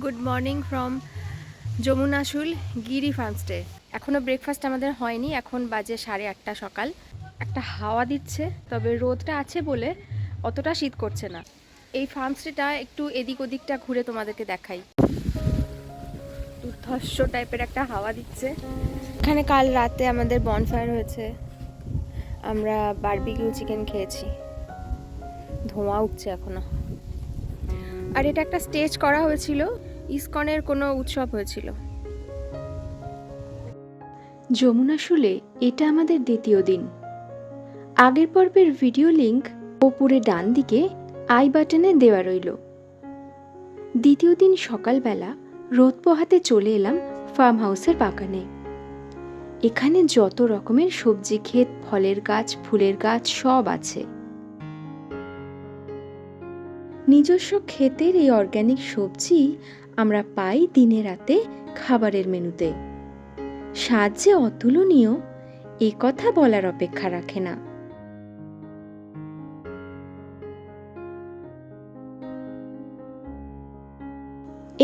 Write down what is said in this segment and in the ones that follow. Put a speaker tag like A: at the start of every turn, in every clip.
A: Good morning from Jamunashul Giri farmstay. এখনও breakfast আমাদের হয়নি, এখন বাজে 8:30 সকাল। একটা হাওয়া দিচ্ছে, তবে রোদটা আছে বলে অতটা শীত করছে না। এই ফার্মস্টেটা একটু এদিক ওদিকটা ঘুরে তোমাদেরকে দেখাই। দুর্ধর্ষ টাইপের একটা হাওয়া দিচ্ছে। এখানে কাল রাতে আমাদের বনফায়ার হয়েছে, আমরা বারবিকিউ চিকেন খেয়েছি, ধোঁয়া উঠছে এখনো। আর এটা একটা স্টেজ করা হয়েছিল, ইসকনের কোনো উৎসব হয়েছিল।
B: যমুনাশুলে এটা আমাদের দ্বিতীয় দিন। আগের পর্বের ভিডিও লিংক ওপরে ডান দিকে আই বাটনে দেওয়া রইল। দ্বিতীয় দিন সকালবেলা রোদ পোহাতে চলে এলাম ফার্ম হাউসের বাগানে। এখানে যত রকমের সবজি ক্ষেত, ফলের গাছ, ফুলের গাছ সব আছে। নিজস্ব ক্ষেতের এই অর্গ্যানিক সবজি আমরা পাই দিনে রাতে খাবারের মেনুতে। স্বাদ যে অতুলনীয় এ কথা বলার অপেক্ষা রাখে না।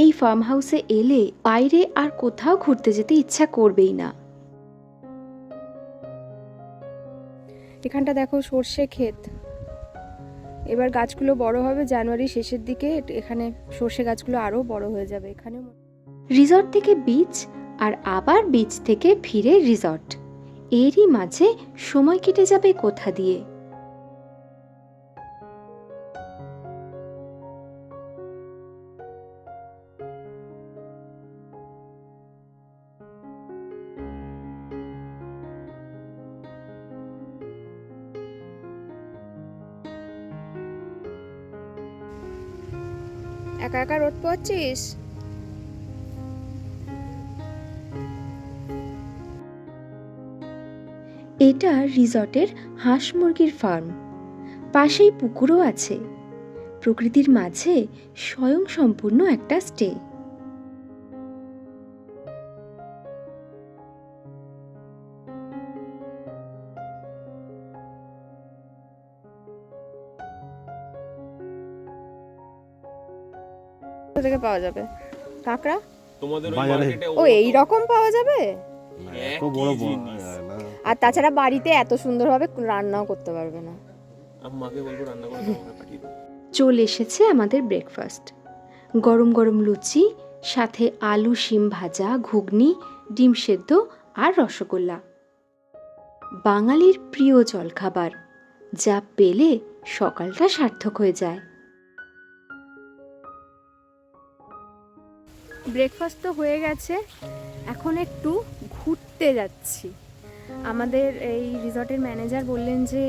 B: এই ফার্ম হাউসে এলে বাইরে আর কোথাও ঘুরতে যেতে ইচ্ছা করবেই না।
A: এখানটা দেখো সর্ষে ক্ষেত, এবার গাছগুলো বড় হবে জানুয়ারি শেষের দিকে, এখানে সর্ষে গাছগুলো আরো বড় হয়ে যাবে। এখানে
B: রিসর্ট থেকে বিচ আর আবার বিচ থেকে ফিরে রিসর্ট, এরই মাঝে সময় কেটে যাবে কোথা দিয়ে।
A: একা একা রোদ পোহাচ্ছিস?
B: এটা রিসর্টের হাঁস মুরগির ফার্ম, পাশেই পুকুরও আছে। প্রকৃতির মাঝে স্বয়ংসম্পূর্ণ একটা স্টে।
A: কোথা থেকে পাওয়া যাবে কাঁকড়া?
C: তোমাদের ওই
D: বাজারে।
C: মার্কেটে
A: ও এই রকম পাওয়া যাবে?
D: এত বড়
C: জিনিস।
A: আর তাছাড়া বাড়িতে এত সুন্দরভাবে রান্নাও করতে পারবে না।
C: আম্মাকে বলবো রান্না করে তোমাকে পাঠিয়ে দাও।
B: চলে এসেছে আমাদের ব্রেকফাস্ট। গরম গরম লুচি, সাথে আলু শিম ভাজা, ঘুগনি, ডিম সেদ্ধ আর রসগোল্লা। বাঙালির প্রিয় জলখাবার, যা পেলে সকালটা সার্থক হয়ে যায়।
A: ব্রেকফাস্ট তো হয়ে গেছে, এখন একটু ঘুরতে যাচ্ছি। আমাদের এই রিসর্টের ম্যানেজার বললেন যে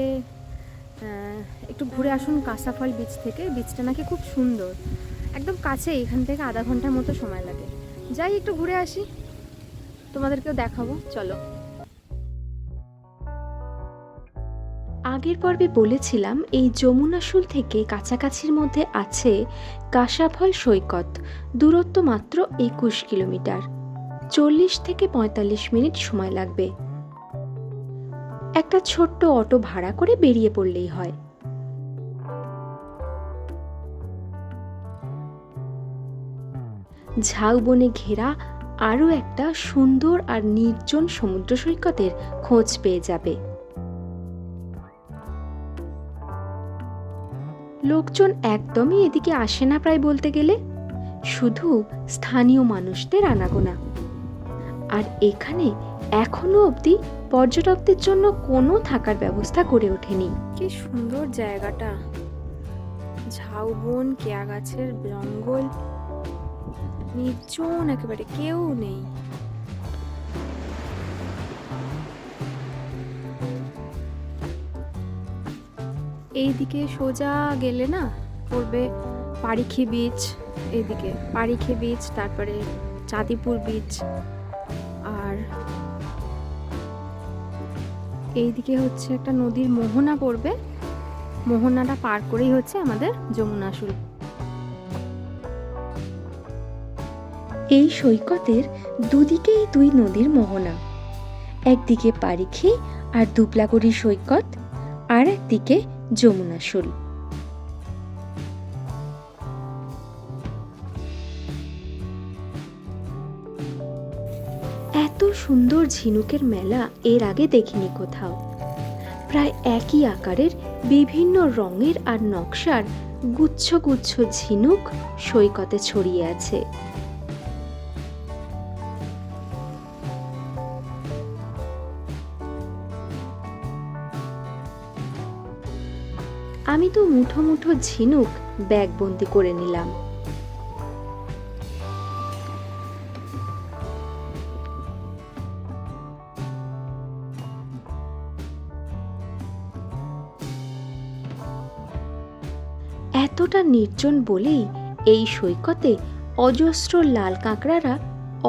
A: একটু ঘুরে আসুন কাঁসাফল বিচ থেকে, বিচটা নাকি খুব সুন্দর, একদম কাছে, এখান থেকে আধা ঘন্টার মতো সময় লাগে। যাই একটু ঘুরে আসি, তোমাদেরকেও দেখাবো, চলো।
B: আগের পর্বে বলেছিলাম এই যমুনাশুল থেকে কাছাকাছির মধ্যে আছে কাঁসাফল সৈকত, দূরত্ব মাত্র 21 কিলোমিটার, 40 থেকে 45 মিনিট সময় লাগবে। একটা ছোট্ট অটো ভাড়া করে বেরিয়ে পড়লেই হয়। ঝাউবনে ঘেরা আরও একটা সুন্দর আর নির্জন সমুদ্র সৈকতের খোঁজ পেয়ে যাবে। লোকজন একদমই এদিকে আসে না প্রায় বলতে গেলে, শুধু স্থানীয় মানুষদের আনাগোনা। আর এখানে এখনো অবধি পর্যটকদের জন্য কোনো থাকার ব্যবস্থা করে ওঠেনি।
A: কি সুন্দর জায়গাটা, ঝাউবন, কেয়া গাছের জঙ্গল, নির্জন একেবারে, কেউ নেই। এইদিকে সোজা গেলে না পড়বে পারিখি বিচ, এইদিকে পারিখি বিচ, তারপরে চাঁদিপুর বিচ, আর এইদিকে হচ্ছে একটা নদীর মোহনা পড়বে, মোহনাটা পার করেই হচ্ছে আমাদের যমুনাশুল।
B: এই সৈকতের দুদিকেই দুই নদীর মোহনা, একদিকে পারিখি আর দুবলাগড়ি সৈকত, আর একদিকে যমুনাশুল। এত সুন্দর ঝিনুকের মেলা এর আগে দেখিনি কোথাও। প্রায় একই আকারের বিভিন্ন রঙের আর নকশার গুচ্ছ গুচ্ছ ঝিনুক সৈকতে ছড়িয়ে আছে। আমি তো মুঠো মুঠো ঝিনুক ব্যাগবন্দি করে নিলাম। এতটা নির্জন বলেই এই সৈকতে অজস্র লাল কাঁকড়ারা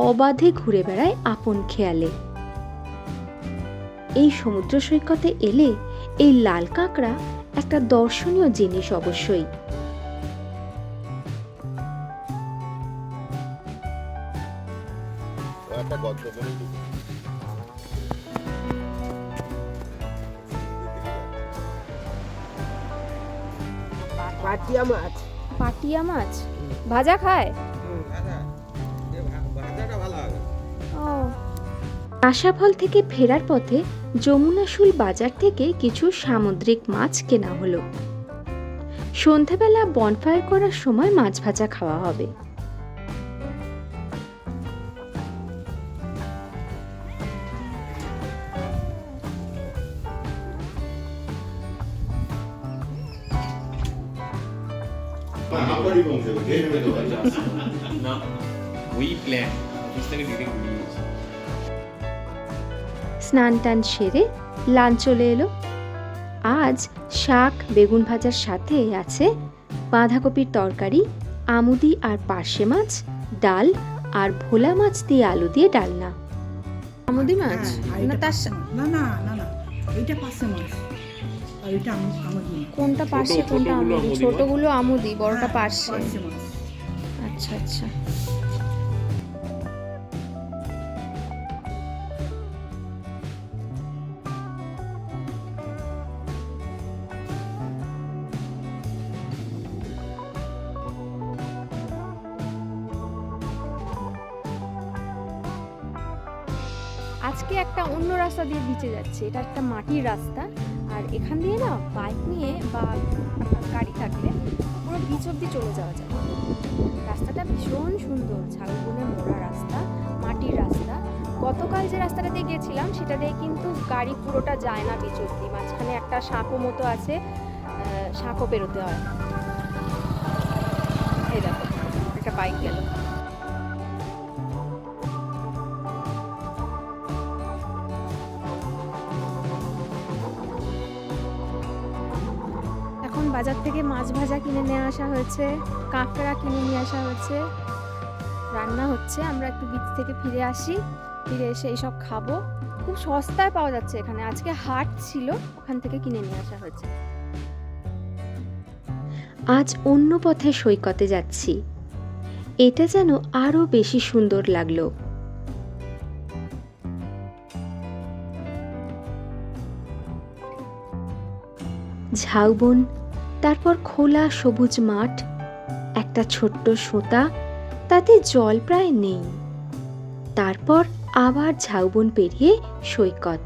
B: অবাধে ঘুরে বেড়ায় আপন খেয়ালে। এই সমুদ্র সৈকতে এলে এই লাল কাঁকড়া একটা দর্শনীয় জিনিস অবশ্যই।
D: পাটিয়া মাছ।
A: পাটিয়া মাছ ভাজা খায়? ও,
B: আশাফল থেকে ফেরার পথে যমুনাশুল বাজার থেকে কিছু সামুদ্রিক মাছ কেনা হলো। সন্ধ্যাবেলা বনফায়ার করার সময় মাছ ভাজা খাওয়া হবে।
C: না ওই প্ল্যান অফিস থেকে ডিরেক্ট বেরিয়েছি।
B: স্নান টান সেরে লাঞ্চ চলে এলো। আজ শাক বেগুন ভাজার সাথে আছে বাঁধাকপির তরকারি, আমুদি আর পার্শে মাছ, ডাল আর ভোলা মাছ দিয়ে আলু দিয়ে ডালনা।
A: আমুদি মাছ না তার
D: না না না না, এইটা পার্শে মাছ আর এটা আমুদি।
A: কোনটা পার্শে কোনটা আমুদি? ছোটগুলো আমুদি, বড়টা পার্শে।
D: পার্শে মাছ।
A: আচ্ছা আচ্ছা। আজকে একটা অন্য রাস্তা দিয়ে বিচে যাচ্ছে। এটা একটা মাটির রাস্তা, আর এখান দিয়ে না বাইক নিয়ে বা গাড়ি থাকলে পুরো বিচ অব্দি চলে যাওয়া যায়। রাস্তাটা ভীষণ সুন্দর, ঝাউবনে মোড়া রাস্তা, মাটির রাস্তা। গতকাল যে রাস্তাটা দিয়ে গেছিলাম সেটা দিয়ে কিন্তু গাড়ি পুরোটা যায় না বিচ অব্দি। মাঝখানে একটা সাঁকো মতো আছে, সাঁকো পেরোতে হয়। এই দেখো একটা বাইক গেল। বাজার থেকে মাছ ভাজা কিনে নিয়ে আসা হয়েছে, কাঁকড়া কিনে নিয়ে আসা হয়েছে, রান্না হচ্ছে। আমরা একটু বিচ থেকে ফিরে আসি, ফিরে এসে এইসব খাবো। খুব সস্তায় পাওয়া যাচ্ছে এখানে। আজকে হাট ছিল, ওখান থেকে কিনে নিয়ে আসা হয়েছে।
B: আজ অন্য পথে সৈকতে যাচ্ছি। এটা যেন আরো বেশি সুন্দর লাগলো। ঝাউবন, তারপর খোলা সবুজ মাঠ, একটা ছোট্ট সোঁতা, তাতে জল প্রায় নেই। তারপর আবার ঝাউবন পেরিয়ে সৈকত।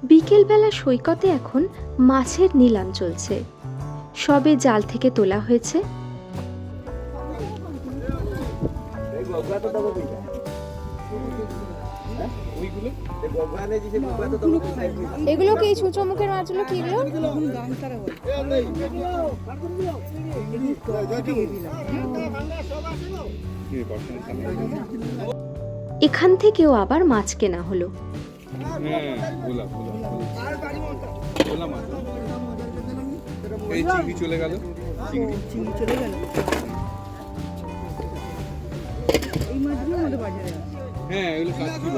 B: বিকেলবেলা সৈকতে এখন মাছের নিলাম চলছে। সবে জাল থেকে তোলা হয়েছে।
A: এগুলো কি সূর্যমুখের মাছগুলো? কি
B: এখান থেকেও আবার মাছ কেনা হলো।
D: চিংড়ি চলে গেল। মধ্যে বাজারে আছে।
C: হ্যাঁ এগুলো কাজ ছিল।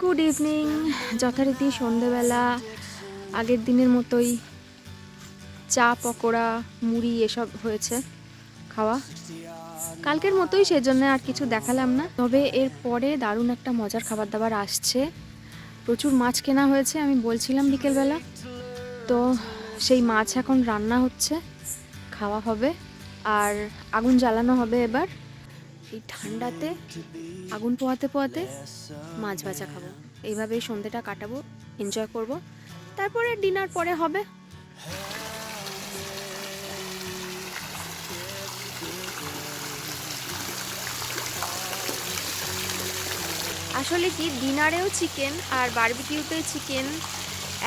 A: Good evening. যথারীতি সন্ধেবেলা আগের দিনের মতোই চা পকোড়া মুড়ি এসব হয়েছে খাওয়া, কালকের মতোই, সেজন্য আর কিছু দেখালাম না। তবে এর পরে দারুণ একটা মজার খাবার দাবার আসছে। প্রচুর মাছ কেনা হয়েছে, আমি বলছিলাম বিকেলবেলা, তো সেই মাছ এখন রান্না হচ্ছে, খাওয়া হবে আর আগুন জ্বালানো হবে। এবার এই ঠান্ডাতে আগুন পোয়াতে পোয়াতে মাছ ভাজা খাবো, এইভাবেই সন্ধ্যেটা কাটাবো, এনজয় করব। তারপরে ডিনার পরে হবে। আসলে কি, ডিনারেও চিকেন আর বারবিকিউতে চিকেন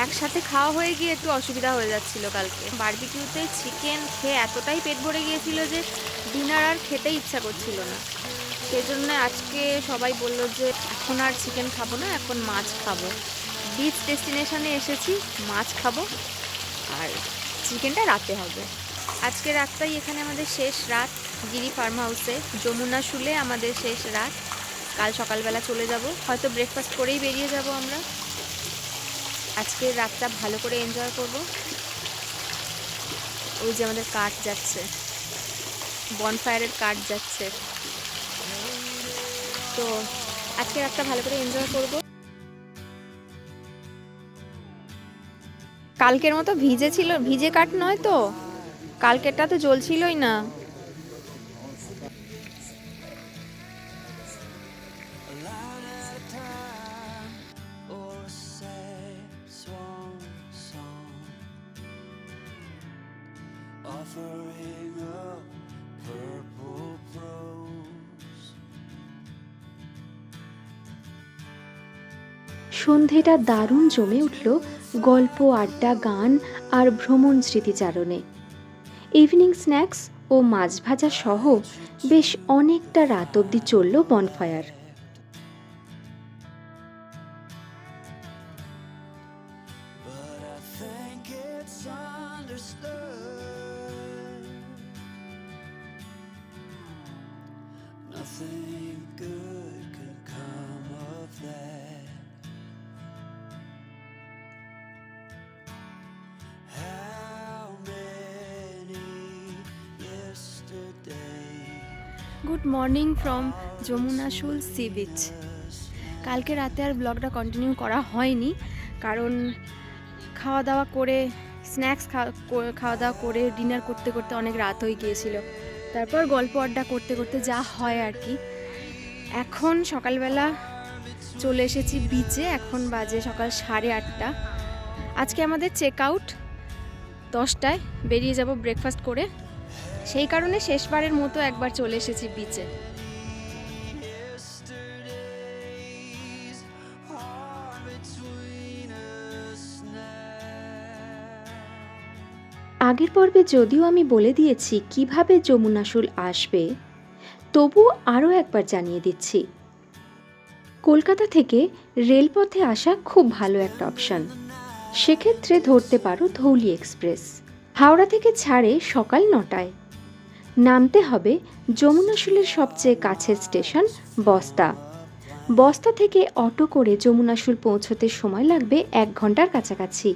A: একসাথে খাওয়া হয়ে গিয়ে একটু অসুবিধা হয়ে যাচ্ছিল কালকে। বারবিকিউতে চিকেন খেয়ে এতটাই পেট ভরে গিয়েছিল যে ডিনার আর খেতে ইচ্ছা করছিল না। সেজন্য আজকে সবাই বলল যে এখন আর চিকেন খাবো না, এখন মাছ খাবো। বিচ ডেস্টিনেশনে এসেছি, মাছ খাবো আর চিকেনটা রাতে হবে। আজকে রাতটাই এখানে আমাদের শেষ রাত, গিরি ফার্ম হাউসে যমুনা শুলে আমাদের শেষ রাত। কাল সকালবেলা চলে যাব, হয়তো ব্রেকফাস্ট করেই বেরিয়ে যাব আমরা। আজকের রাতটা ভালো করে এনজয় করব। ওই যে আমাদের কাঠ যাচ্ছে, বনফায়ারের কাঠ যাচ্ছে, তো আজকে রাতটা ভালো করে এনজয় করব। কালকের মতো ভিজে ছিল, ভিজে কাঠ নয় তো, কালকেরটা তো জ্বলছিলই না।
B: সন্ধেটা দারুণ জমে উঠল গল্প, আড্ডা, গান আর ভ্রমণ স্মৃতিচারণে। ইভিনিং স্ন্যাক্স ও মাছ ভাজা সহ বেশ অনেকটা রাত অবধি চলল bonfire.
A: Good morning from Jamuna Shul sea beach. কালকে রাতে আর ব্লগটা কন্টিনিউ করা হয়নি, কারণ খাওয়া দাওয়া করে স্ন্যাক্স খাওয়া দাওয়া করে ডিনার করতে করতে অনেক রাত হয়ে গিয়েছিল। তারপর গল্প আড্ডা করতে করতে যা হয় আর কি। এখন সকালবেলা চলে এসেছি বিচে, এখন বাজে সকাল 8:30। আজকে আমাদের চেক আউট 10টায়, বেরিয়ে যাব ব্রেকফাস্ট করে। সেই কারণে শেষবারের মতো একবার চলে এসেছি বিচে।
B: আগের পর্বে যদিও আমি বলে দিয়েছি কিভাবে যমুনা শুল আসবে, তবু আরও একবার জানিয়ে দিচ্ছি। কলকাতা থেকে রেলপথে আসা খুব ভালো একটা অপশন। সেক্ষেত্রে ধরতে পারো ধৌলি এক্সপ্রেস। হাওড়া থেকে ছাড়ে সকাল 9টায়। নামতে হবে যমুনা শুলের সবচেয়ে কাছের স্টেশন বস্তা। বস্তা থেকে অটো করে যমুনা শুল পৌঁছতে সময় লাগবে 1 ঘন্টার কাছাকাছি।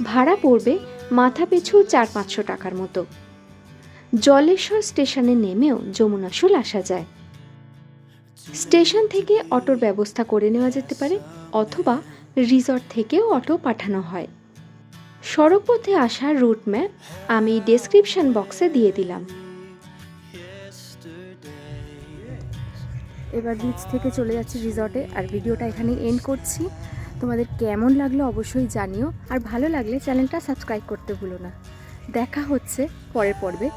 B: ভাড়া পড়বে মাথা পিছু 400-500 টাকার মতো। জলেশ্বর স্টেশনে নেমেও যমুনা শুল আসা যায়। স্টেশন থেকে অটোর ব্যবস্থা করে নেওয়া যেতে পারে, অথবা রিসর্ট থেকেও অটো পাঠানো হয়। সড়কপথে আসার রুট ম্যাপ আমি ডেসক্রিপশন বক্সে দিয়ে দিলাম।
A: এবার বিচ থেকে চলে যাচ্ছি রিসর্টে, আর ভিডিওটা এখানেই এন্ড করছি। তোমাদের কেমন লাগলো অবশ্যই জানিও, আর ভালো লাগলে চ্যানেলটা সাবস্ক্রাইব করতে ভুলো না। দেখা হচ্ছে পরের পর্বে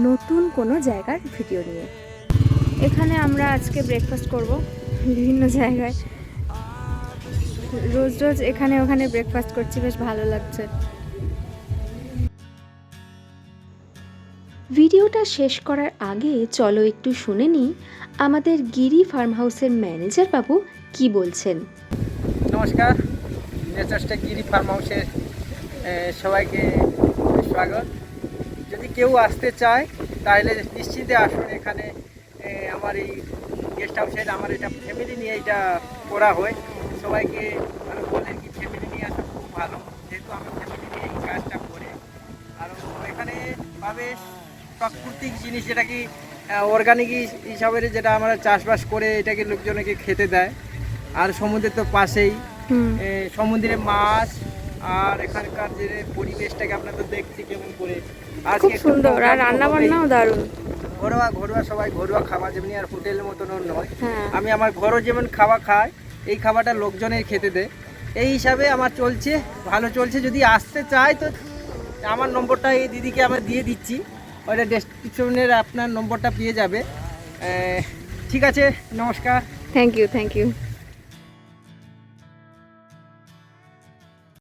A: নতুন কোনো জায়গার ভিডিও নিয়ে। এখানে আমরা আজকে ব্রেকফাস্ট করব বিভিন্ন জায়গায়, রোজ রোজ এখানে ওখানে ব্রেকফাস্ট করছি, বেশ ভালো লাগছে।
B: ভিডিওটা শেষ করার আগে চলো একটু শুনে নিই আমাদের গিরি ফার্ম হাউসের ম্যানেজার বাবু কি বলছেন।
E: নমস্কার, নেচারস্টেক গিরি ফার্ম হাউসের সবাইকে স্বাগত। যদি কেউ আসতে চায় তাহলে নিশ্চিন্তে আসুন। এখানে আমার এই গেস্ট হাউসের আমার এটা ফ্যামিলি নিয়ে এটা করা হয়। সবাইকে আমি বলেন কি ফ্যামিলি নিয়ে আসা খুব ভালো, যেহেতু আমি ফ্যামিলি নিয়ে এই কাজটা করে। আর এখানে পাবে প্রাকৃতিক জিনিস, যেটা কি অর্গানিক হিসাবে যেটা আমরা চাষবাস করে এটাকে লোকজনকে খেতে দেয়। আর সমুদ্রের তো পাশেই সমুদ্রে মাছ, আর এখানকার যে পরিবেশটাকে আপনারা তো দেখছি কেমন করে।
A: খুব সুন্দর, আর রান্না বান্নাও দারুণ।
E: ঘরোয়া সবাই ঘরোয়া খাবার, যেমনি আর হোটেলের মতনও নয়।
A: হ্যাঁ।
E: আমি আমার ঘরও যেমন খাওয়া খাই, এই খাবারটা লোকজনের খেতে দেয়। এই হিসাবে আমার চলছে, ভালো চলছে। যদি আসতে চায় তো আমার নম্বরটা এই দিদিকে আমরা দিয়ে দিচ্ছি, ওইটা ডেসক্রিপশনের আপনার নম্বরটা পেয়ে যাবে। ঠিক আছে, নমস্কার।
A: Thank you.